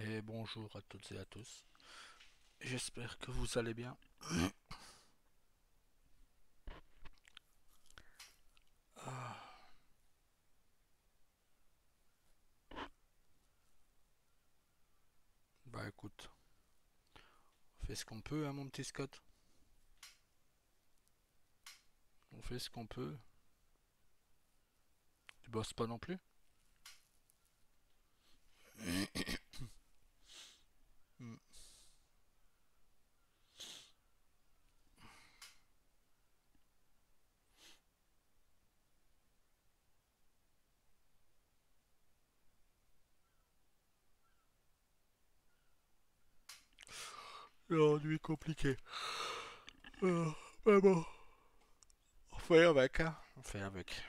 Et bonjour à toutes et à tous. J'espère que vous allez bien. Ah, bah écoute, on fait ce qu'on peut, hein, mon petit Scott. On fait ce qu'on peut. Tu bosses pas non plus? Hmm. L'ennui compliqué. Mais bon, on fait avec, hein. On fait avec.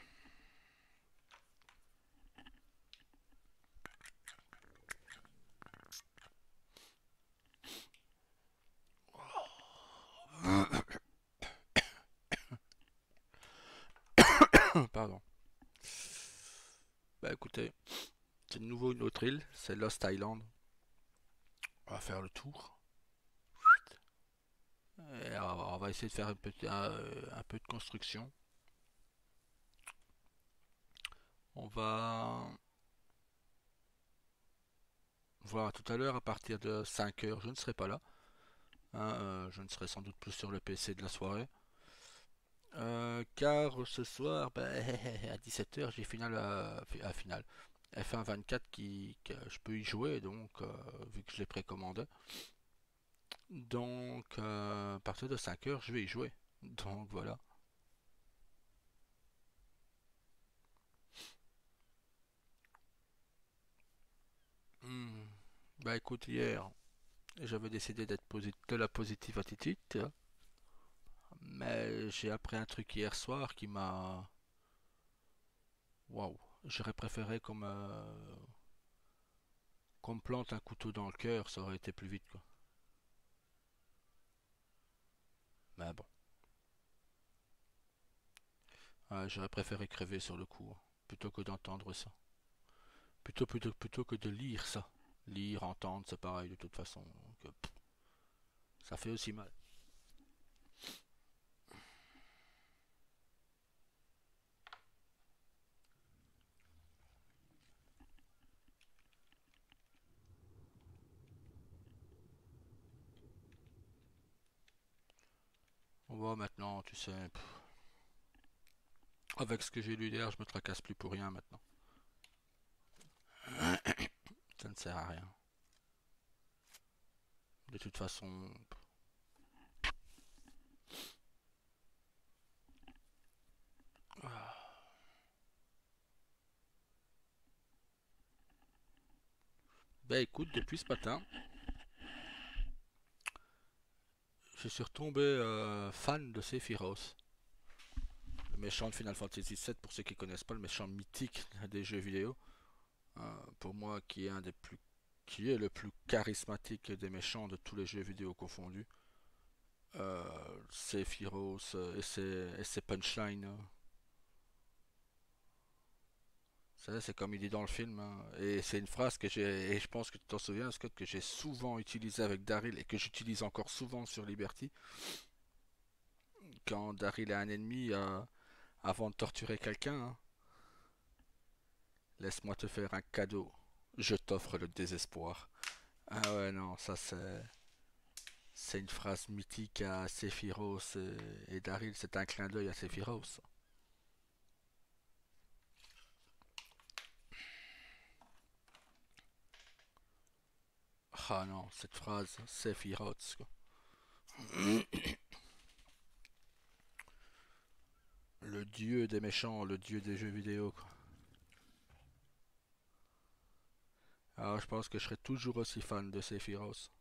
Pardon. Bah écoutez, c'est de nouveau une autre île, c'est Lost Island. On va faire le tour. Et on va essayer de faire un peu de construction. On va voir tout à l'heure à partir de 5 heures. Je ne serai pas là. Hein, je ne serai sans doute plus sur le PC de la soirée. Car ce soir, ben, à 17 h, j'ai finale F1 24 que je peux y jouer, donc vu que je l'ai précommandé. Donc à partir de 5 heures, je vais y jouer. Donc voilà. Hmm. Bah écoute, hier, j'avais décidé de la positive attitude, tu vois. Mais j'ai appris un truc hier soir qui m'a... Waouh. J'aurais préféré qu'on me plante un couteau dans le cœur, ça aurait été plus vite, quoi. Mais bon. J'aurais préféré crever sur le coup, hein, plutôt que d'entendre ça. Plutôt que de lire ça. Lire, entendre, c'est pareil de toute façon. Donc, ça fait aussi mal. On voit maintenant, tu sais, avec ce que j'ai lu hier, je me tracasse plus pour rien maintenant. Ça ne sert à rien. De toute façon, bah écoute, depuis ce matin, je suis retombé fan de Sephiroth, le méchant de Final Fantasy VII, pour ceux qui connaissent pas, le méchant mythique des jeux vidéo. Pour moi, qui est le plus charismatique des méchants de tous les jeux vidéo confondus. Sephiroth et ses punchlines. C'est comme il dit dans le film, hein. Et c'est une phrase que j'ai, et je pense que tu t'en souviens, Scott, que j'ai souvent utilisé avec Daryl et que j'utilise encore souvent sur Liberty. Quand Daryl est un ennemi, avant de torturer quelqu'un, hein, laisse-moi te faire un cadeau. Je t'offre le désespoir. Ah ouais, non, ça c'est une phrase mythique à Sephiroth et Daryl, c'est un clin d'œil à Sephiroth. Ah non, cette phrase, Sephiroth, quoi. Le dieu des méchants, le dieu des jeux vidéo, quoi. Alors je pense que je serai toujours aussi fan de Sephiroth.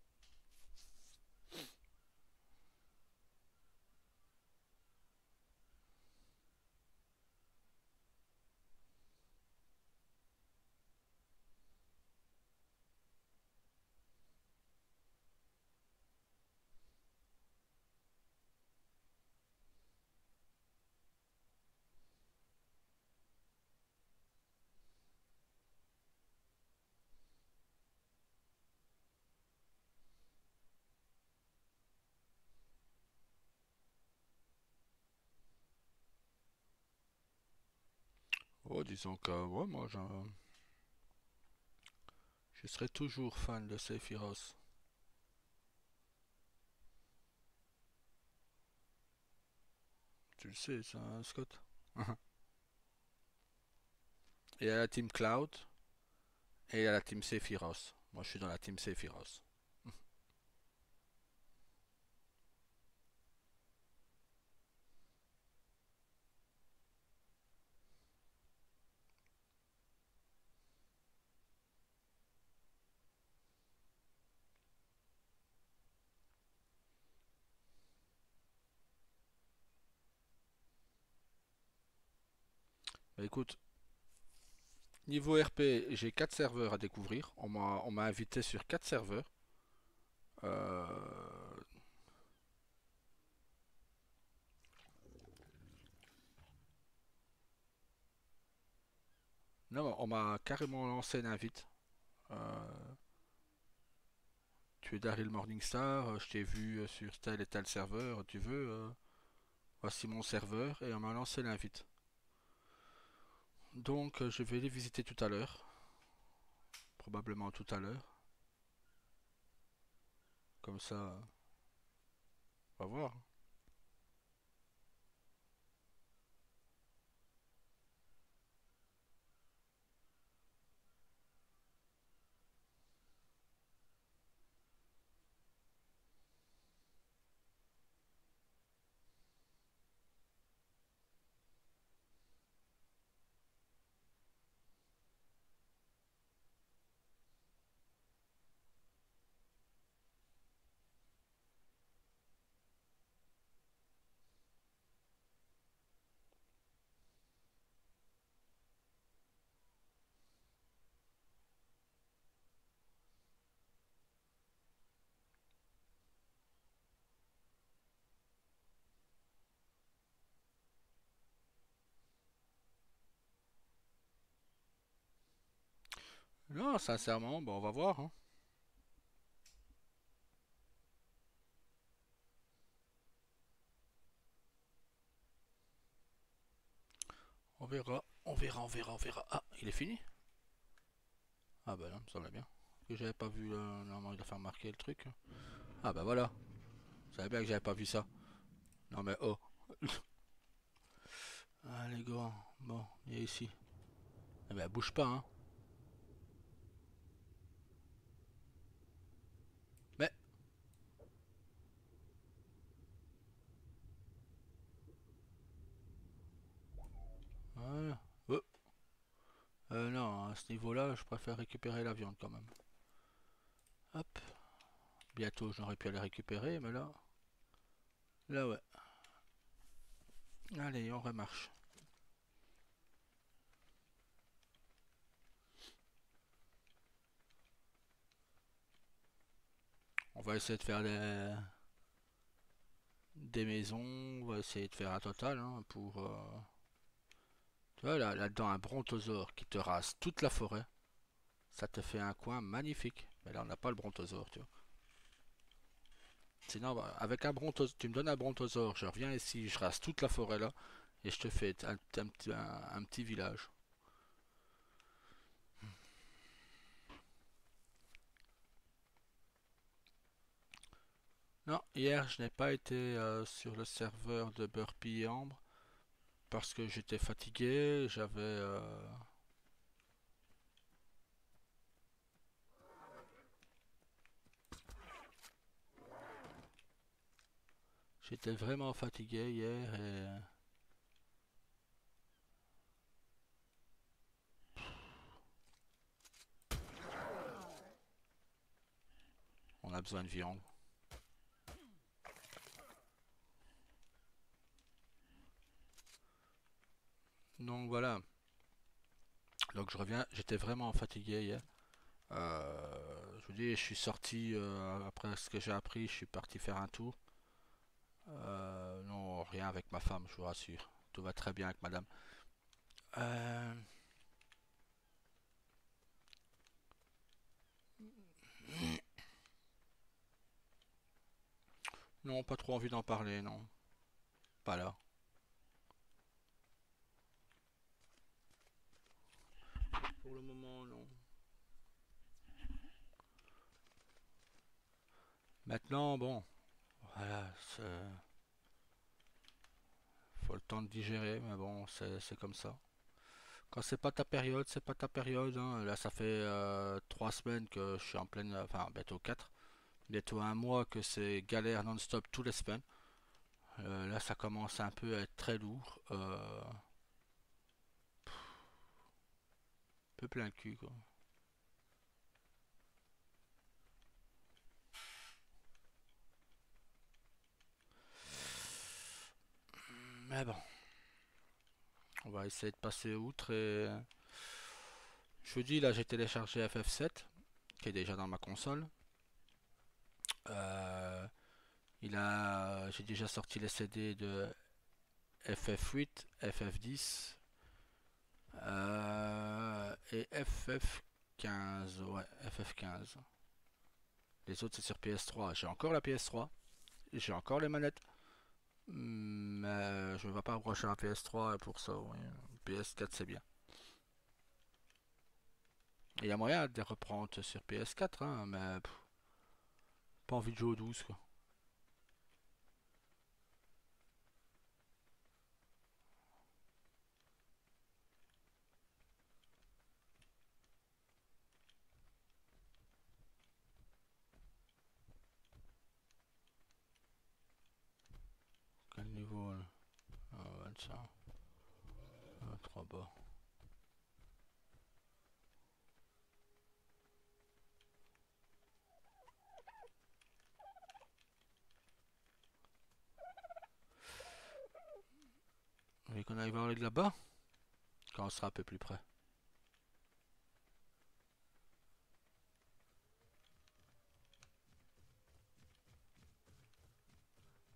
Disons que ouais, moi je serai toujours fan de Sephiroth. Tu le sais, ça, hein, Scott. Et il y a la team Cloud et il y a la team Sephiroth. Moi, je suis dans la team Sephiroth. Bah, écoute, niveau RP, j'ai 4 serveurs à découvrir. On m'a invité sur 4 serveurs. Euh, Non, on m'a carrément lancé une invite. Euh, Tu es Daryl Morningstar, je t'ai vu sur tel et tel serveur, tu veux, voici mon serveur, et on m'a lancé l'invite. Donc je vais les visiter tout à l'heure, probablement tout à l'heure, comme ça, on va voir. Non, sincèrement, bon, on va voir, hein. On verra, on verra, on verra, on verra. Ah, il est fini? Ah bah non, ça va bien. Que j'avais pas vu, normalement il a fait remarquer le truc. Ah bah voilà, je savais bien que j'avais pas vu ça. Non mais oh. Allez go, bon, viens ici. Eh ben bouge pas, hein. Mais, voilà. Oh. Non, à ce niveau-là, je préfère récupérer la viande quand même. Hop, bientôt j'aurais pu aller récupérer, mais là, là ouais. Allez, on remarche. On va essayer de faire des maisons, on va essayer de faire un total hein, pour... Tu vois, là-dedans, un brontosaure qui te rase toute la forêt, ça te fait un coin magnifique. Mais là, on n'a pas le brontosaure, tu vois. Sinon, bah, avec un brontosaure, tu me donnes un brontosaure, je reviens ici, je rase toute la forêt là, et je te fais un petit village. Non, hier, je n'ai pas été sur le serveur de Burpee et Ambre parce que j'étais fatigué, j'étais vraiment fatigué hier et on a besoin de viande. Donc voilà, donc je reviens, j'étais vraiment fatigué hier. Je vous dis, je suis sorti après ce que j'ai appris, je suis parti faire un tour. Non, rien avec ma femme, je vous rassure. Tout va très bien avec madame. Euh, non, pas trop envie d'en parler, non. Pas là. pour le moment, non. Maintenant, bon, voilà, faut le temps de digérer, mais bon, c'est comme ça. Quand c'est pas ta période, c'est pas ta période, hein. Là, ça fait 3 semaines que je suis en pleine, enfin, bientôt 4, bientôt un mois que c'est galère non-stop tous les semaines. Là, ça commence un peu à être très lourd, un peu plein le cul, quoi. Mais bon, on va essayer de passer outre et je vous dis, là, j'ai téléchargé FF7, qui est déjà dans ma console. Euh, j'ai déjà sorti les CD de FF8, FF10 et FF15. Ouais, FF15. Les autres, c'est sur PS3. J'ai encore la PS3. J'ai encore les manettes. Mais je ne vais pas approcher la PS3 pour ça. Ouais. PS4, c'est bien. Il y a moyen de les reprendre sur PS4, hein, mais pas envie de jouer au 12, quoi. Quel niveau là? Ah, 25. Ah, 3 bas. Vous voulez qu'on aille voir de là-bas? Quand on sera un peu plus près.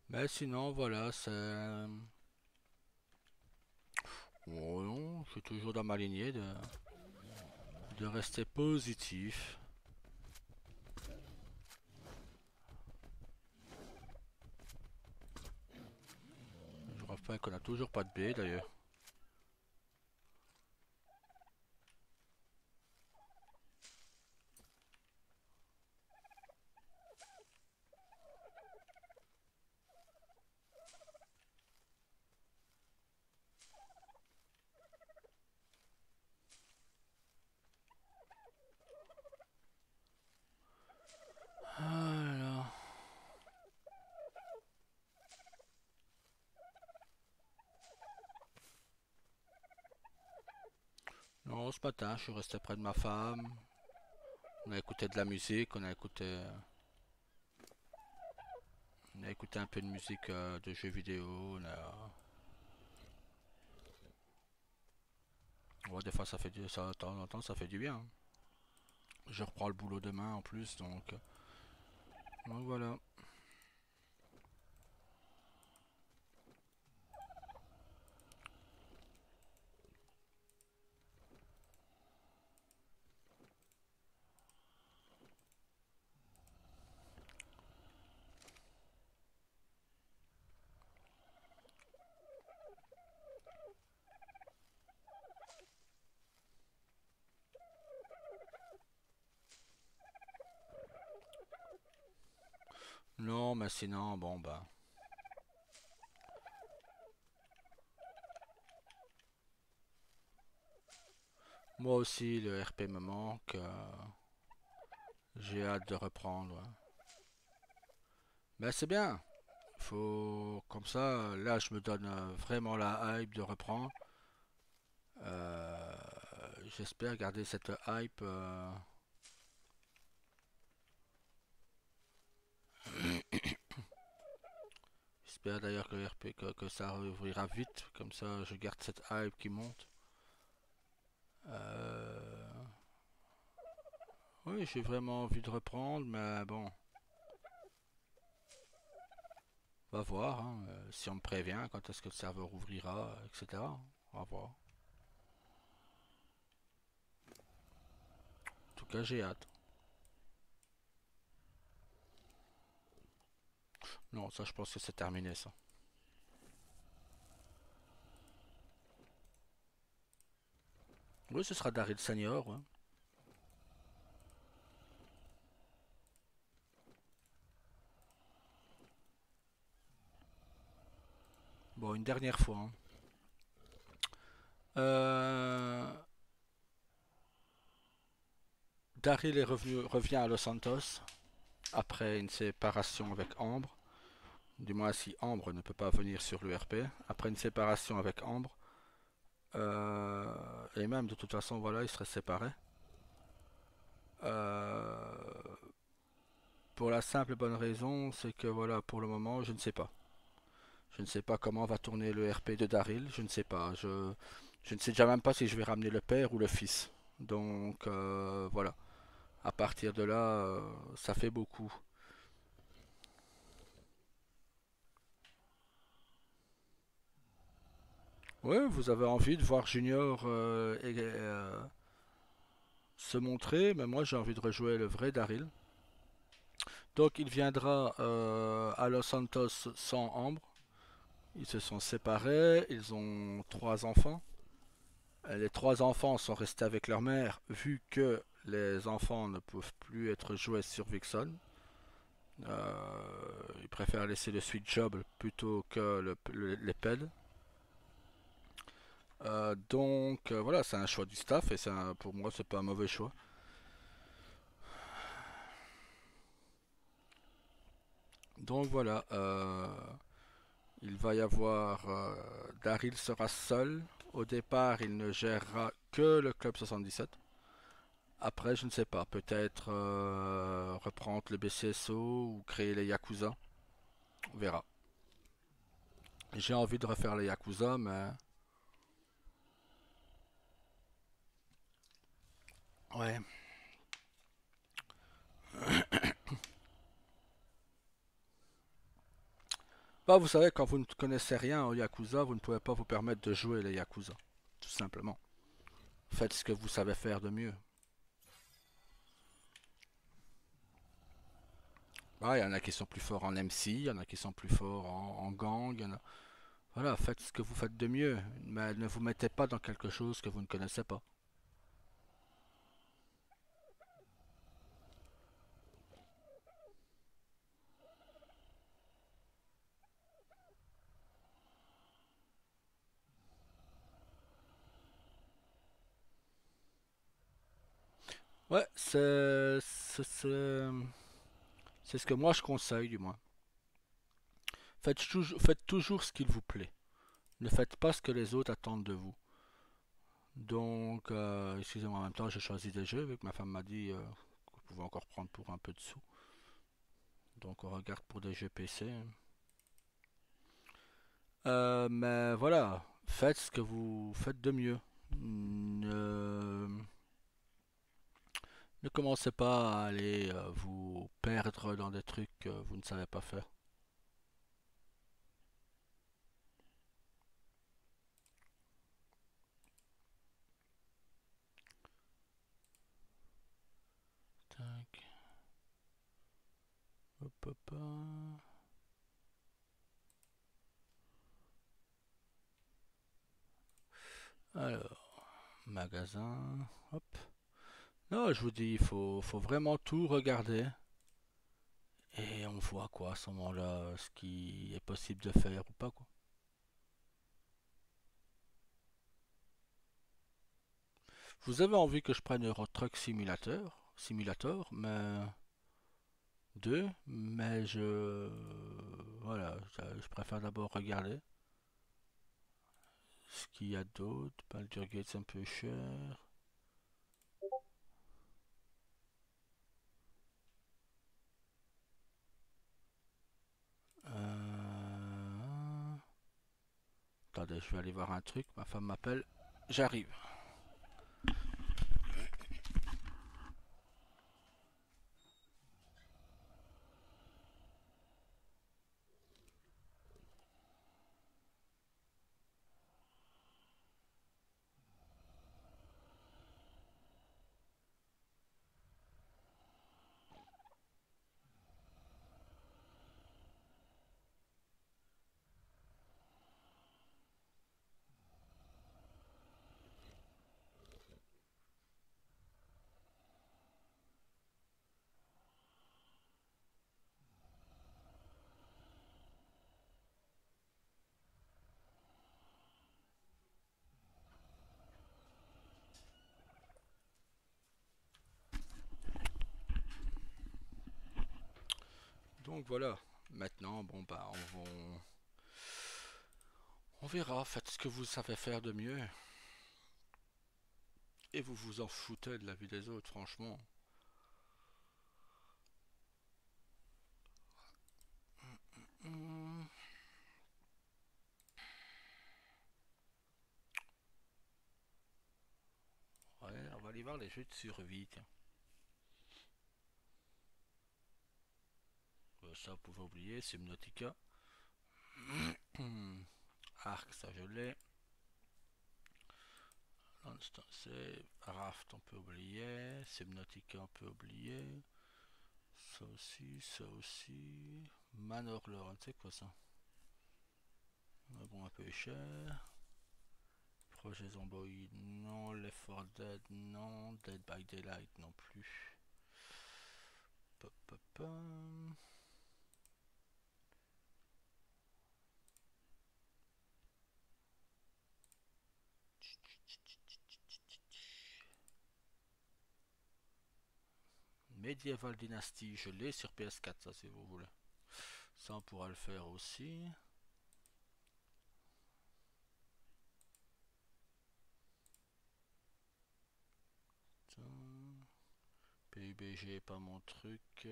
Mais sinon, voilà, c'est. Oh non, je suis toujours dans ma lignée de rester positif. Je rappelle qu'on a toujours pas de B d'ailleurs. Alors. Non, ce matin, je suis resté près de ma femme. On a écouté de la musique, on a écouté un peu de musique de jeux vidéo. Ouais, des fois, ça, de temps en temps, ça fait du bien, hein. Je reprends le boulot demain en plus, donc voilà. Non, mais sinon, bon, bah. Moi aussi, le RP me manque. J'ai hâte de reprendre, ouais. Mais c'est bien. Faut comme ça, là je me donne vraiment la hype de reprendre. Euh, J'espère garder cette hype. J'espère d'ailleurs que, que ça rouvrira vite, comme ça je garde cette hype qui monte. Euh, oui, j'ai vraiment envie de reprendre, mais bon, on va voir, hein, si on me prévient quand est-ce que le serveur ouvrira, etc. On va voir. En tout cas, j'ai hâte. Non, ça je pense que c'est terminé ça. Oui, ce sera Daryl Senior, ouais. Bon, une dernière fois, hein. Euh, Daryl revient à Los Santos après une séparation avec Ambre. Du moins, si Ambre ne peut pas venir sur l'URP. Après une séparation avec Ambre. Et même, de toute façon, voilà, ils seraient séparés. Euh, pour la simple et bonne raison, c'est que voilà, pour le moment, je ne sais pas. Je ne sais pas comment va tourner le RP de Daryl. Je ne sais pas. Je ne sais déjà même pas si je vais ramener le père ou le fils. Donc, voilà. À partir de là, ça fait beaucoup. Ouais, vous avez envie de voir Junior se montrer, mais moi j'ai envie de rejouer le vrai Daryl. Donc il viendra à Los Santos sans Ambre. Ils se sont séparés, ils ont trois enfants. Les trois enfants sont restés avec leur mère vu que les enfants ne peuvent plus être joués sur Vixen. Ils préfèrent laisser le Sweet Job plutôt que les PED. Donc voilà, c'est un choix du staff et pour moi c'est pas un mauvais choix. Donc voilà, il va y avoir Daryl sera seul. Au départ, il ne gérera que le club 77. Après, je ne sais pas, peut-être reprendre le BCSO ou créer les Yakuza. On verra. J'ai envie de refaire les Yakuza, mais ouais. Bah, vous savez, quand vous ne connaissez rien au Yakuza, vous ne pouvez pas vous permettre de jouer les Yakuza. Tout simplement. Faites ce que vous savez faire de mieux. Ah, il y en a qui sont plus forts en MC, il y en a qui sont plus forts en gang. Voilà, faites ce que vous faites de mieux, mais ne vous mettez pas dans quelque chose que vous ne connaissez pas. Ouais, c'est ce que moi je conseille du moins. Faites toujours ce qu'il vous plaît. Ne faites pas ce que les autres attendent de vous. Donc, excusez-moi, en même temps, j'ai choisi des jeux, vu que ma femme m'a dit que vous pouvez encore prendre pour un peu de sous. Donc, on regarde pour des jeux PC. Mais voilà, faites ce que vous faites de mieux. Ne, ne commencez pas à aller vous perdre dans des trucs que vous ne savez pas faire. Tac, hop, hop, hop. Alors, magasin, hop. Non, je vous dis, faut vraiment tout regarder. Et on voit quoi à ce moment-là, ce qui est possible de faire ou pas quoi. Vous avez envie que je prenne Euro Truck Simulator, mais deux, mais voilà, je préfère d'abord regarder ce qu'il y a d'autre. Baldur's Gate c'est un peu cher. Euh, Attendez, je vais aller voir un truc. Ma femme m'appelle. J'arrive. Donc voilà. Maintenant, bon bah on verra. Faites ce que vous savez faire de mieux. Et vous vous en foutez de la vie des autres, franchement. Hmm. Ouais, on va aller voir les jeux de survie, tiens. Ça, vous pouvez oublier, Subnautica. Arc, ça je l'ai. L'instant c'est Raft, on peut oublier. Subnautica, on peut oublier. Ça aussi, ça aussi. Manor Lord, c'est quoi ça? Mais bon, un peu cher. Projet Zomboid, non. Left 4 Dead, non. Dead by Daylight, non plus. Pop, pop, pop. Medieval Dynasty, je l'ai sur PS4, ça si vous voulez. Ça, on pourra le faire aussi. PUBG, pas mon truc.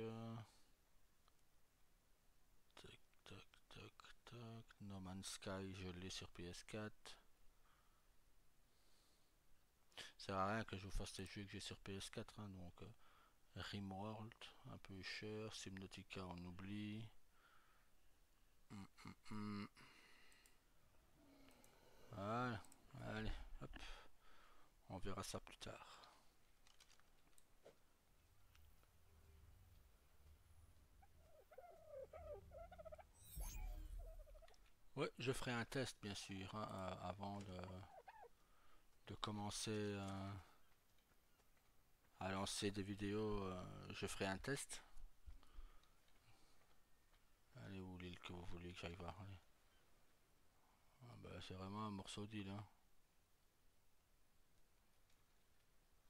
Tac, tac, tac, tac. No Man's Sky, je l'ai sur PS4. Ça sert à rien que je vous fasse les jeux que j'ai sur PS4, hein, donc Rimworld, un peu cher. Subnautica, on oublie. Hum. Voilà, allez, hop, on verra ça plus tard. Ouais, je ferai un test bien sûr, hein, avant de commencer à lancer des vidéos. Je ferai un test. Allez, où l'île que vous voulez que j'aille voir? Allez. Ah bah, c'est vraiment un morceau d'île, hein.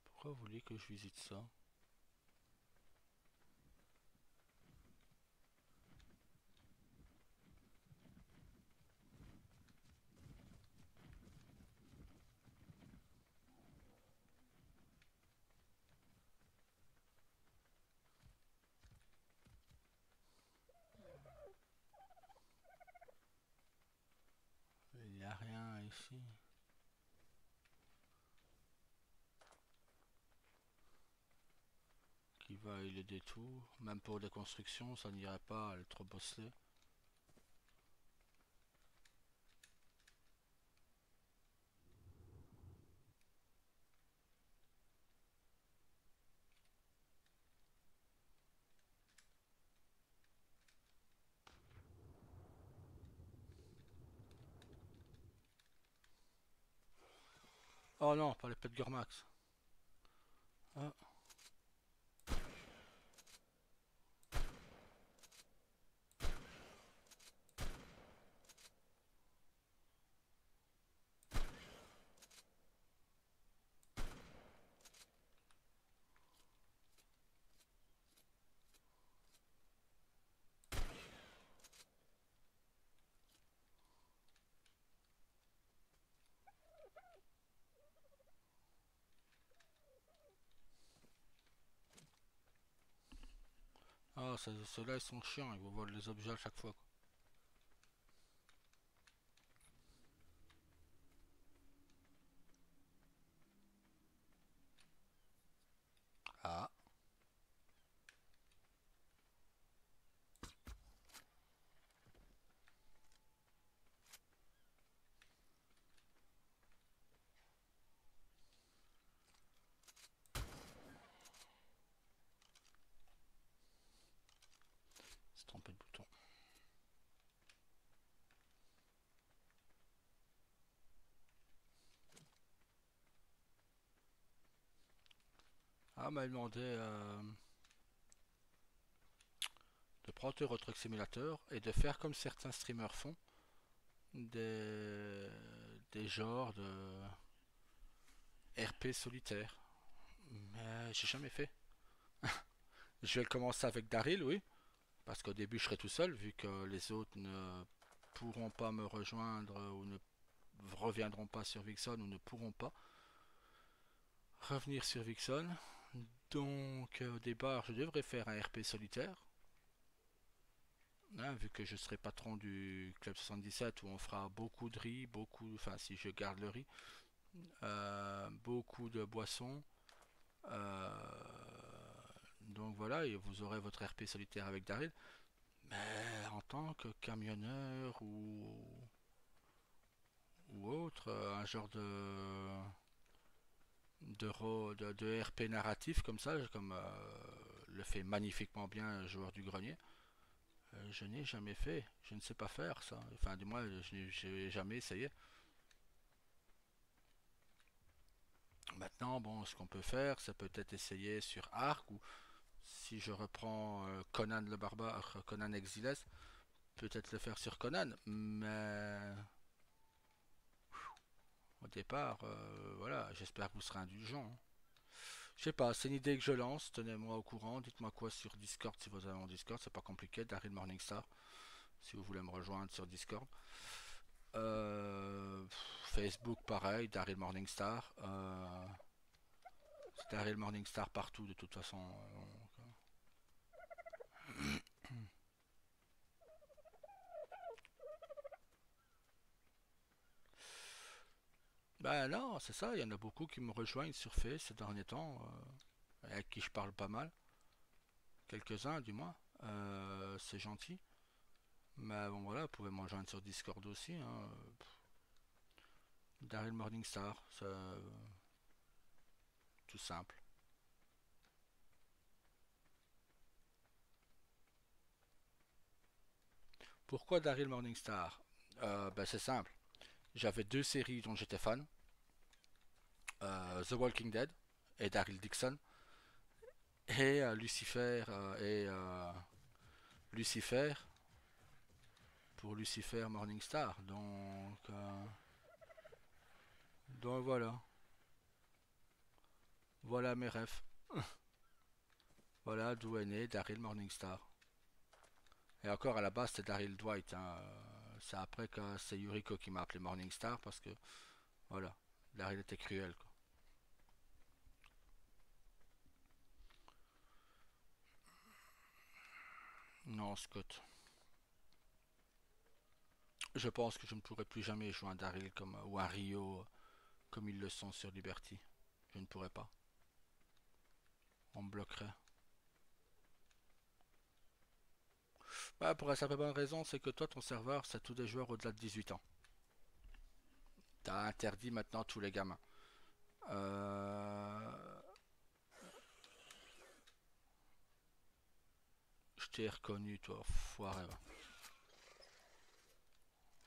Pourquoi vous voulez que je visite ça? Il n'y a rien ici. Qui vaille le détour. Même pour des constructions, ça n'irait pas, elle est trop bosselée. Oh non, pas les pets de Gormax. Ah, ah ceux-là ils sont chiants, ils vous volent les objets à chaque fois, quoi. Ah, c'est trompé de bouton. Ah, m'a demandé de prendre Euro Truck Simulator et de faire comme certains streamers font, des, des genres de RP solitaire. Mais j'ai jamais fait. Je vais le commencer avec Daryl, oui. Parce qu'au début, je serai tout seul, vu que les autres ne pourront pas me rejoindre ou ne reviendront pas sur Vixen ou ne pourront pas revenir sur Vixen. Donc, au départ, je devrais faire un RP solitaire. Hein, vu que je serai patron du Club 77 où on fera beaucoup de riz, beaucoup, enfin si je garde le riz, beaucoup de boissons. Donc voilà, et vous aurez votre RP solitaire avec Daryl. Mais en tant que camionneur ou autre, un genre de RP narratif comme ça, comme le fait magnifiquement bien un joueur du grenier, je n'ai jamais fait. Je ne sais pas faire ça. Enfin, du moins, je n'ai jamais essayé. Maintenant, bon, ce qu'on peut faire, c'est peut-être essayer sur Arc ou si je reprends Conan le barbare, Conan Exiles, peut-être le faire sur Conan. Mais au départ, voilà, j'espère que vous serez indulgent. Hein. Je sais pas, c'est une idée que je lance, tenez-moi au courant, dites-moi quoi sur Discord si vous avez un Discord, c'est pas compliqué, Daryl Morningstar, si vous voulez me rejoindre sur Discord. Euh, Facebook pareil, Daryl Morningstar. C'est Daryl Morningstar partout de toute façon. Ben non, c'est ça, il y en a beaucoup qui me rejoignent sur Face ces derniers temps, avec qui je parle pas mal, quelques-uns du moins. C'est gentil. Mais bon voilà, vous pouvez me rejoindre sur Discord aussi. Hein. Daryl Morningstar, c'est tout simple. Pourquoi Daryl Morningstar? Ben c'est simple. J'avais deux séries dont j'étais fan. The Walking Dead et Daryl Dixon. Et Lucifer pour Lucifer Morningstar. Donc voilà. Voilà mes refs. Voilà d'où est né Daryl Morningstar. Et encore à la base c'était Daryl Dwight. Hein. C'est après que c'est Yuriko qui m'a appelé Morningstar parce que voilà, Daryl était cruel quoi. Non Scott. Je pense que je ne pourrai plus jamais jouer un Daryl comme ou un Rio comme ils le sont sur Liberty. Je ne pourrais pas. On me bloquerait. Bah, pour la simple et bonne raison, c'est que toi, ton serveur, c'est tous des joueurs au-delà de 18 ans. T'as interdit maintenant tous les gamins. Euh... Je t'ai reconnu, toi, foiré. Va.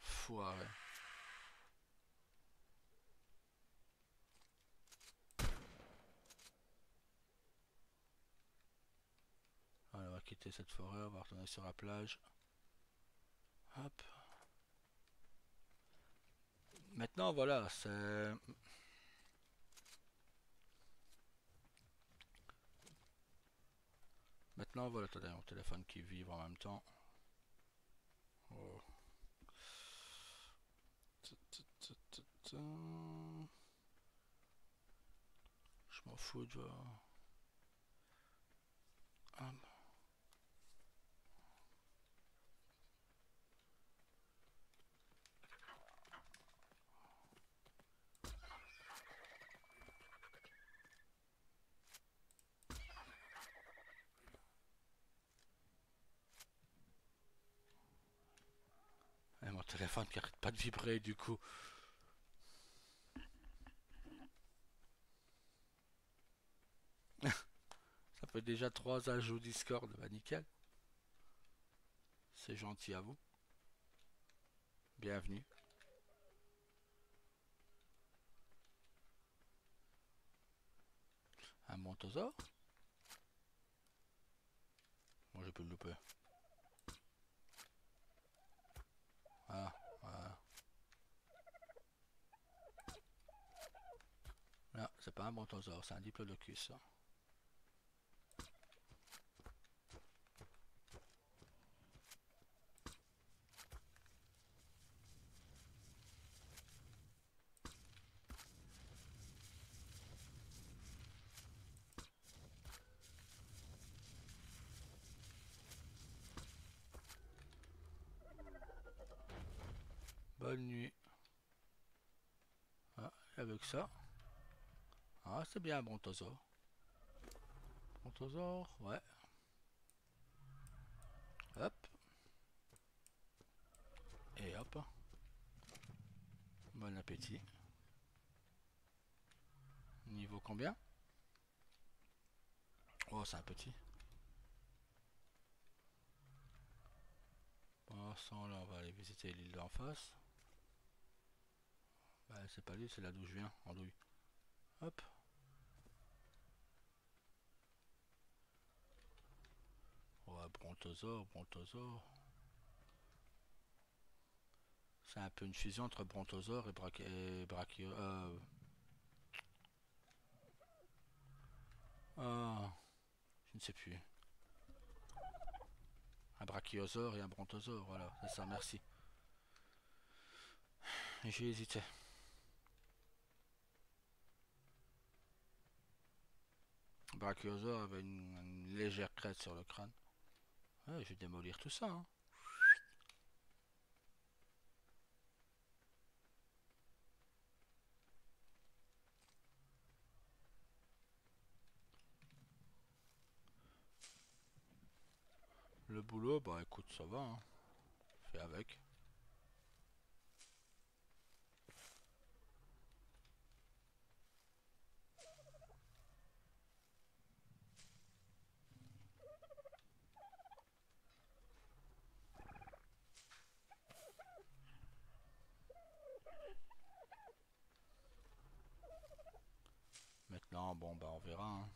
Foiré. Allez, on va quitter cette forêt, on va retourner sur la plage. Hop. Maintenant, voilà, c'est... Maintenant, voilà, attendez, mon téléphone qui vibre en même temps. Oh. Je m'en fous de... Hop. Et mon téléphone qui arrête pas de vibrer du coup. Ça fait déjà 3 ajouts Discord, bah nickel. C'est gentil à vous. Bienvenue. Un montosaure. Moi je peux le louper. Ah, voilà. Non, c'est pas un montosaure, c'est un diplodocus. Ça. avec ça. Ah, c'est bien, brontosaure. Brontosaure, ouais. Hop. Et hop. Bon appétit. Niveau combien? Oh, c'est un petit. Pour l'instant, là, on va aller visiter l'île d'en face. Bah, c'est pas lui, c'est là d'où je viens, en douille. Hop. Ouais, brontosaure, brontosaure. C'est un peu une fusion entre brontosaure et brachio... Ah, je ne sais plus. Un brachiosaure et un brontosaure, voilà, c'est ça, merci. J'ai hésité. Le brachiosaure avait une légère crête sur le crâne. Ouais, je vais démolir tout ça, hein. Le boulot, bah écoute, ça va, hein. Fais avec. Maintenant, bon, bah on verra, hein.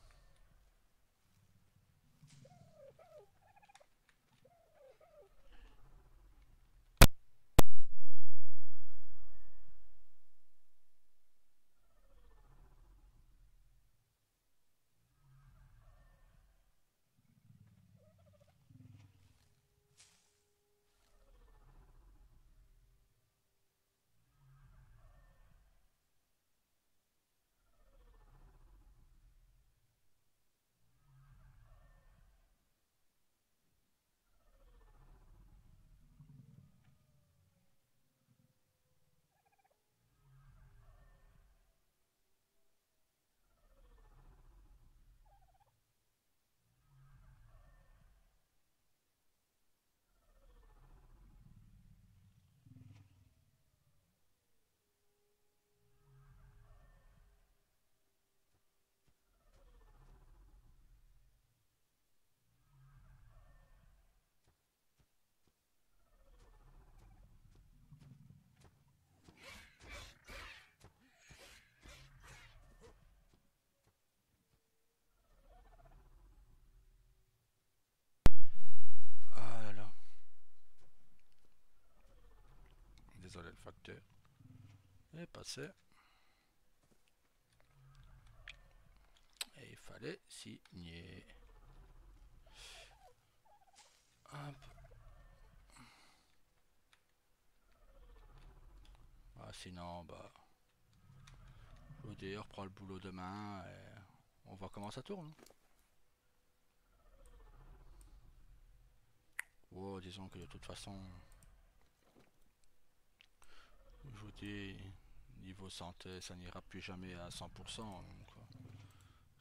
Ah là là. Désolé, le facteur est passé. Et il fallait signer. Hop. Ah, sinon, bah... L'ODR prend le boulot demain et on voit comment ça tourne. Wow, disons que de toute façon, je vous dis, niveau santé, ça n'ira plus jamais à 100%. Donc,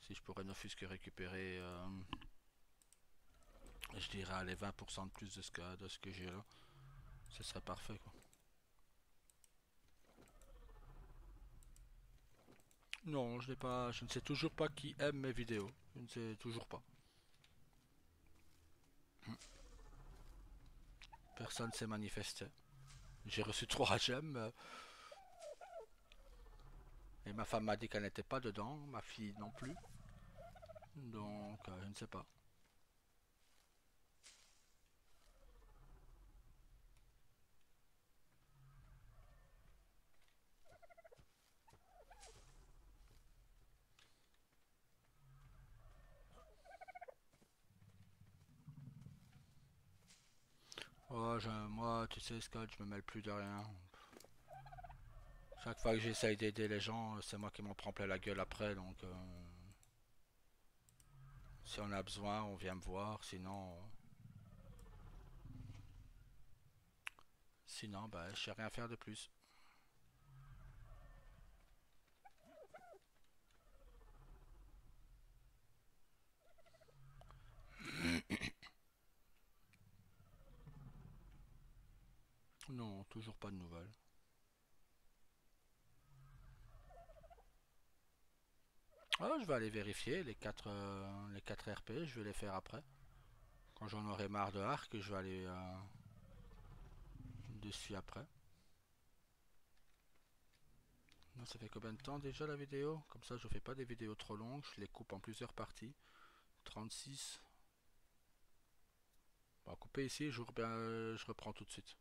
si je pourrais ne fût-ce que récupérer, je dirais les 20% de plus de ce que j'ai là, ce serait parfait, quoi. Non, je n'ai pas, je ne sais toujours pas qui aime mes vidéos. Je ne sais toujours pas. Personne s'est manifesté. J'ai reçu 3 j'aime et ma femme m'a dit qu'elle n'était pas dedans, ma fille non plus. Donc, je ne sais pas. Oh, moi, tu sais, Scott, je me mêle plus de rien. Chaque fois que j'essaye d'aider les gens, c'est moi qui m'en prends plein la gueule après. Donc, si on a besoin, on vient me voir. Sinon, bah, je sais rien faire de plus. Non, toujours pas de nouvelles. Ah, je vais aller vérifier les 4 RP, je vais les faire après. Quand j'en aurai marre de Arc, je vais aller dessus après. Non, ça fait combien de temps déjà la vidéo? Comme ça, je fais pas des vidéos trop longues, je les coupe en plusieurs parties. 36. On va couper ici, je reprends tout de suite.